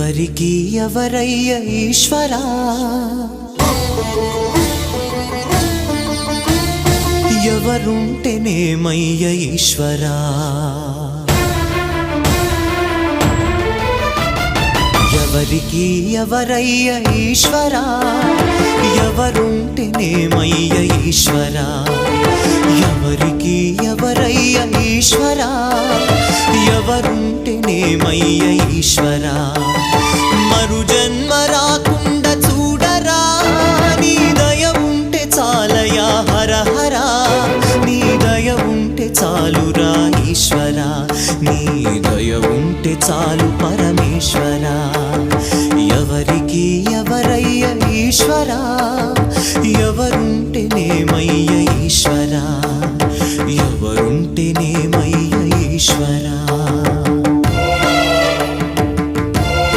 ఎవరికి ఎవరయ్య ఈశ్వరా ఎవరుంటేనేమయ్య ఈశ్వరా ఎవరికి ఎవరయ్య ఈశ్వరా ఎవరుంటేనేమయ్య ఈశ్వరా ఎవరికి ఎవరయ్య ఈశ్వరా ఎవరుంటేనేమయ్య ఈశ్వరా మరు జన్మ రాకుండా చూడరా నీ దయ ఉంటే చాలయా హర హర నీ దయ ఉంటే చాలురా ఈశ్వరా నీ దయ ఉంటే చాలు పరమేశ్వరా